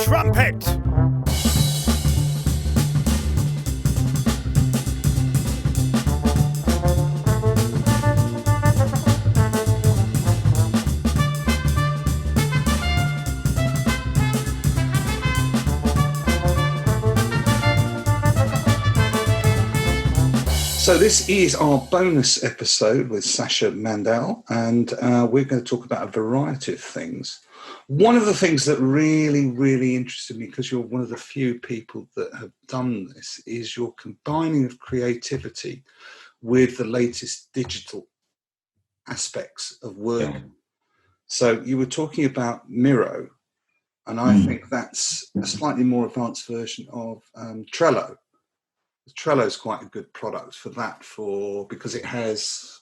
Trumpet. So this is our bonus episode with Sacha Mandel, and we're going to talk about a variety of things. One of the things that really interested me, because you're one of the few people that have done this, is your combining of creativity with the latest digital aspects of work. Yeah. So you were talking about Miro, and I think that's a slightly more advanced version of Trello. Trello is quite a good product for that, because it has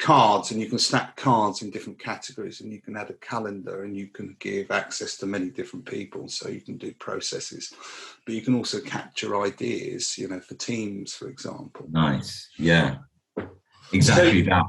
cards and you can stack cards in different categories, and you can add a calendar and you can give access to many different people, so you can do processes, but you can also capture ideas, for teams, for example. Nice. Yeah, exactly that.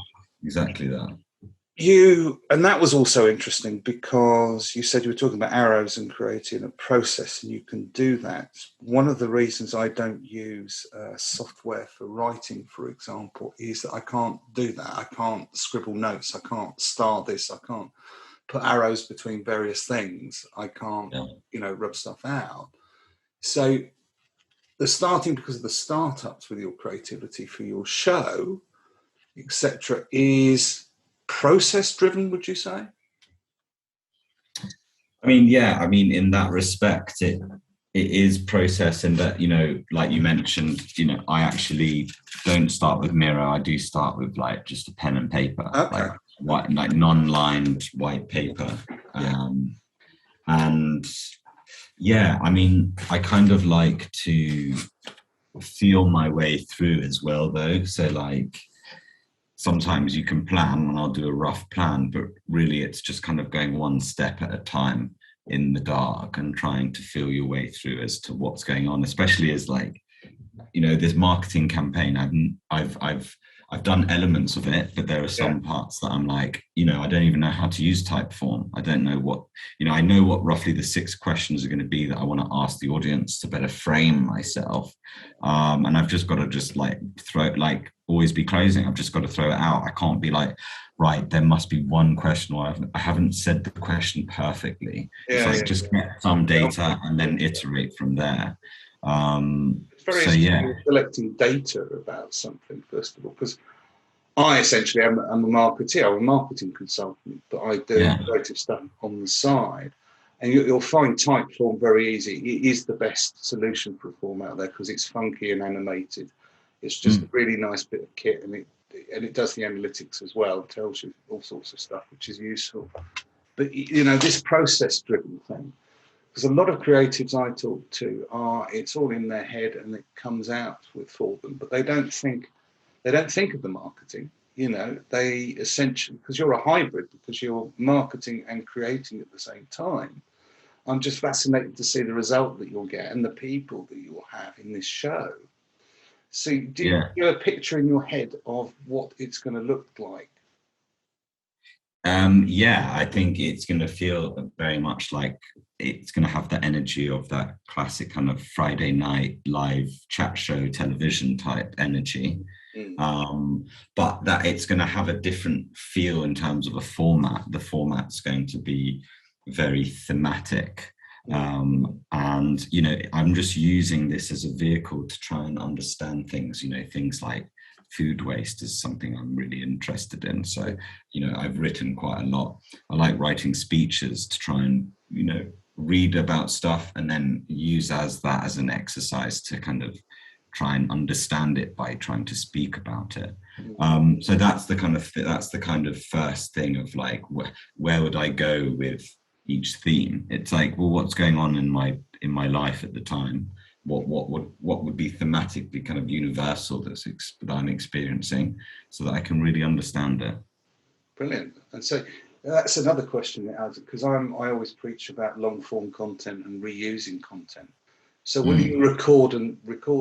And that was also interesting because you said you were talking about arrows and creating a process, and you can do that. One of the reasons I don't use software for writing, for example, is that I can't do that. I can't scribble notes. I can't star this. I can't put arrows between various things. I can't, rub stuff out. So the starting, because of the startups with your creativity for your show, etc., is process driven, would you say? In that respect, it is process, in that, like you mentioned, I actually don't start with Miro. I do start with just a pen and paper, like non-lined white paper. I kind of like to feel my way through as well, though. So sometimes you can plan, and I'll do a rough plan, but really it's just kind of going one step at a time in the dark and trying to feel your way through as to what's going on, especially as this marketing campaign. I've done elements of it, but there are some parts that I'm I don't even know how to use Typeform. I don't know what, I know what roughly the 6 questions are going to be that I want to ask the audience to better frame myself. And I've just got to throw it, always be closing. I've just got to throw it out. I can't be right, there must be one question, or I haven't said the question perfectly. Just get some data and then iterate from there. It's very interesting collecting data about something, first of all, because I essentially am a marketeer. I'm a marketing consultant, but I do creative stuff on the side. And you'll find Typeform very easy. It is the best solution for a form out there because it's funky and animated. It's just a really nice bit of kit, and it does the analytics as well. It tells you all sorts of stuff, which is useful. But this process-driven thing, because a lot of creatives I talk to it's all in their head and it comes out for them, but they don't think of the marketing. They essentially, because you're a hybrid, because you're marketing and creating at the same time. I'm just fascinated to see the result that you'll get and the people that you'll have in this show. So do you have a picture in your head of what it's going to look like? I think it's going to feel very much like it's going to have the energy of that classic kind of Friday night live chat show television type energy. But that it's going to have a different feel in terms of a format. The format's going to be very thematic. And I'm just using this as a vehicle to try and understand things, things like food waste is something I'm really interested in. So, I've written quite a lot. I like writing speeches to try and, read about stuff and then use that as an exercise to kind of try and understand it by trying to speak about it. So that's the kind of first thing of where would I go with each theme? It's what's going on in my life at the time? What would be thematically kind of universal that I'm experiencing, so that I can really understand it. Brilliant. And so that's another question that adds, because I always preach about long form content and reusing content. So will you record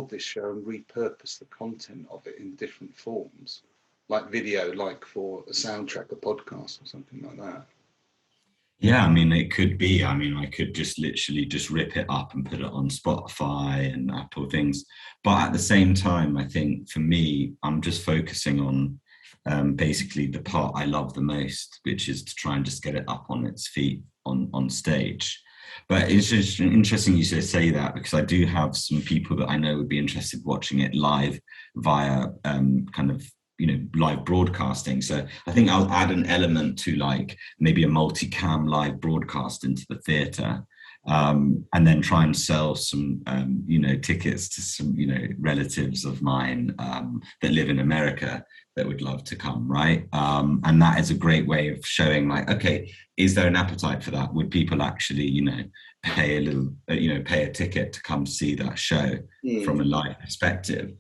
this show and repurpose the content of it in different forms, like video, like for a soundtrack, a podcast, or something like that? Yeah, I mean, it could be. I mean, I could just literally just rip it up and put it on Spotify and Apple things. But at the same time, I think for me, I'm just focusing on basically the part I love the most, which is to try and just get it up on its feet on stage. But it's just interesting you should say that, because I do have some people that I know would be interested watching it live via kind of, live broadcasting. So I think I'll add an element to like maybe a multicam live broadcast into the theatre, and then try and sell some, tickets to some, relatives of mine that live in America that would love to come, right? And that is a great way of showing like, okay, is there an appetite for that? Would people actually, pay a little, pay a ticket to come see that show from a live perspective?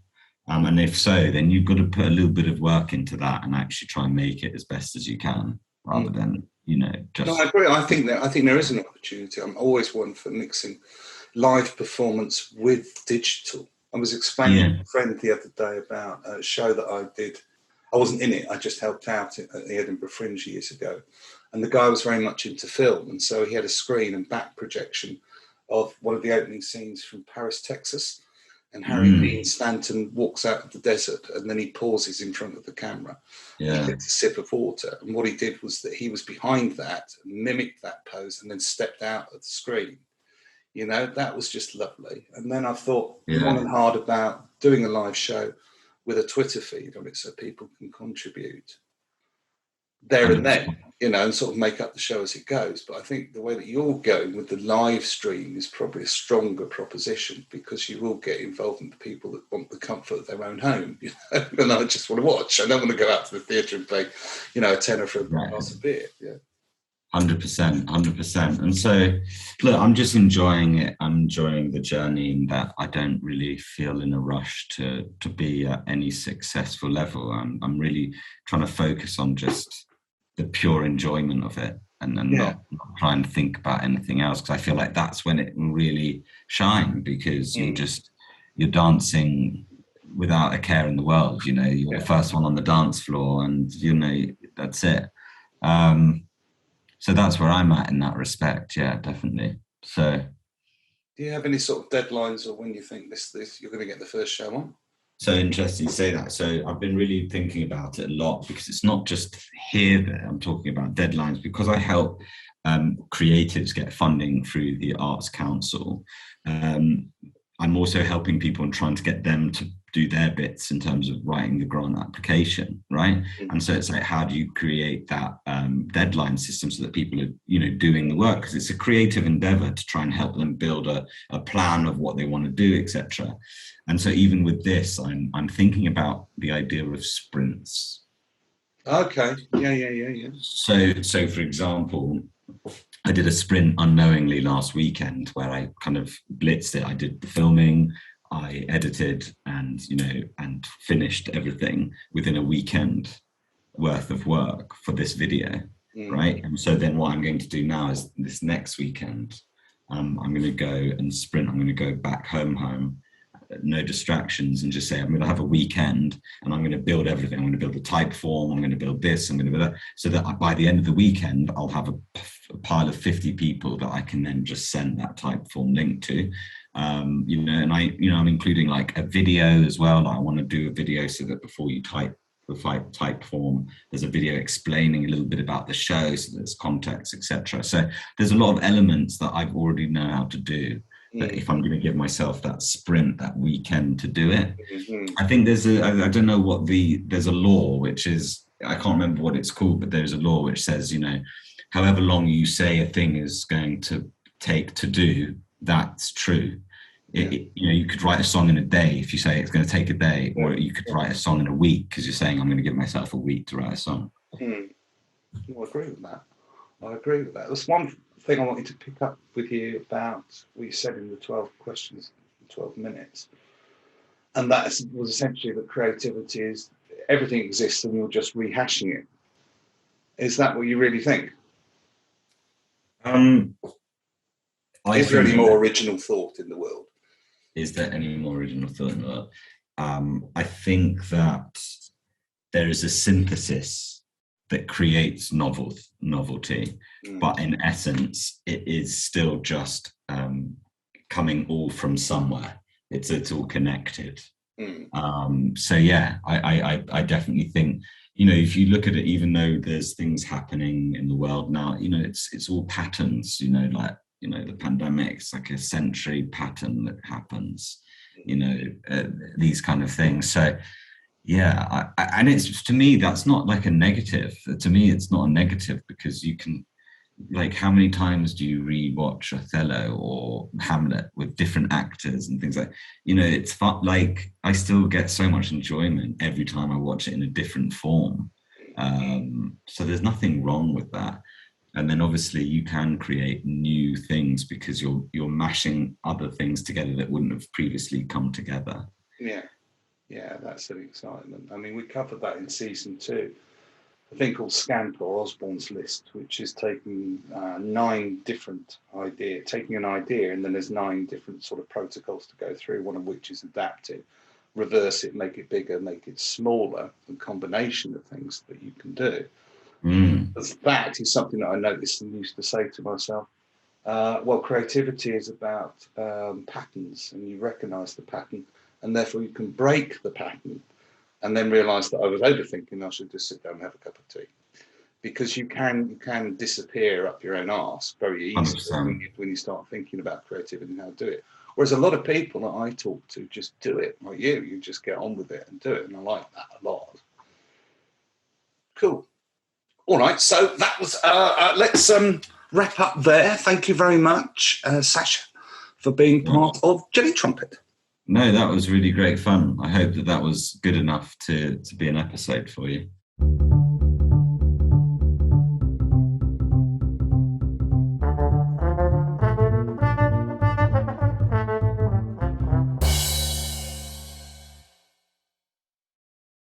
And if so, then you've got to put a little bit of work into that and actually try and make it as best as you can, rather than, just. No, I agree. I think there is an opportunity. I'm always one for mixing live performance with digital. I was explaining to a friend the other day about a show that I did. I wasn't in it. I just helped out at the Edinburgh Fringe years ago. And the guy was very much into film. And so he had a screen and back projection of one of the opening scenes from Paris, Texas. And Harry Dean Stanton walks out of the desert, and then he pauses in front of the camera. Yeah. He gets a sip of water. And what he did was that he was behind that, mimicked that pose, and then stepped out of the screen. That was just lovely. And then I thought long and hard about doing a live show with a Twitter feed on it so people can contribute there and then, and sort of make up the show as it goes. But I think the way that you're going with the live stream is probably a stronger proposition, because you will get involvement with people that want the comfort of their own home, and I just want to watch. I don't want to go out to the theatre and pay, a tenner for a glass of beer. Yeah. 100%. And so, look, I'm just enjoying it. I'm enjoying the journey, and that I don't really feel in a rush to be at any successful level. I'm really trying to focus on just the pure enjoyment of it, and not try and think about anything else, because I feel like that's when it will really shine, because you're dancing without a care in the world. You're the first one on the dance floor, and that's it. So that's where I'm at in that respect. Yeah, definitely. So, do you have any sort of deadlines, or when you think this you're going to get the first show on? So interesting you say that. So I've been really thinking about it a lot, because it's not just here that I'm talking about deadlines, because I help creatives get funding through the Arts Council. I'm also helping people and trying to get them to do their bits in terms of writing the grant application, right? And so it's like, how do you create that deadline system so that people are, doing the work? Because it's a creative endeavor to try and help them build a plan of what they want to do, etc. And so even with this, I'm thinking about the idea of sprints. Okay. Yeah. So for example, I did a sprint unknowingly last weekend where I kind of blitzed it. I did the filming, I edited, and finished everything within a weekend worth of work for this video, right? And so then what I'm going to do now is this next weekend, I'm going to go and sprint. I'm going to go back home, no distractions, and just say I'm going to have a weekend, and I'm going to build everything. I'm going to build the type form, I'm going to build this, I'm going to build that, so that by the end of the weekend I'll have a pile of 50 people that I can then just send that type form link to. And I'm including like a video as well. Like I want to do a video so that before you type the type form, there's a video explaining a little bit about the show, so there's context, etc. So there's a lot of elements that I've already know how to do. But if I'm going to give myself that sprint, that weekend to do it, I think there's I don't know there's a law, which is, I can't remember what it's called, but there's a law which says, however long you say a thing is going to take to do, that's true. You could write a song in a day if you say it's going to take a day, or you could write a song in a week because you're saying I'm going to give myself a week to write a song. I agree with that. There's one thing I wanted to pick up with you about what you said in the 12 questions, 12 minutes, and that was essentially that creativity is everything exists and you're just rehashing it. Is that what you really think? Is there any more original thought in the world? Is there any more original thought in the world? I think that there is a synthesis that creates novelty, but in essence, it is still just coming all from somewhere. It's all connected. So yeah, I definitely think, you know, if you look at it, even though there's things happening in the world now, you know, it's all patterns, you know, like, you know, the pandemic's like a century pattern that happens, you know, these kind of things. So yeah, and it's, to me, that's not like a negative. To me, it's not a negative, because you can, like, how many times do you rewatch Othello or Hamlet with different actors and things like, you know, it's fun. Like, I still get so much enjoyment every time I watch it in a different form. So there's nothing wrong with that. And then obviously you can create new things because you're mashing other things together that wouldn't have previously come together. Yeah, that's an excitement. I mean, we covered that in season 2. A thing called Scamp, or Osborne's List, which is taking 9 different ideas, taking an idea, and then there's 9 different sort of protocols to go through, one of which is adaptive, reverse it, make it bigger, make it smaller, a combination of things that you can do. That is something that I noticed and used to say to myself, well, creativity is about patterns, and you recognize the pattern, and therefore you can break the pattern, and then realise that I was overthinking. I should just sit down and have a cup of tea, because you can disappear up your own arse very easily when you start thinking about creativity and how to do it. Whereas a lot of people that I talk to just do it, like you just get on with it and do it, and I like that a lot. Cool. All right, so that was. Let's wrap up there. Thank you very much, Sacha, for being part of Jelly Trumpet. No, that was really great fun. I hope that was good enough to be an episode for you.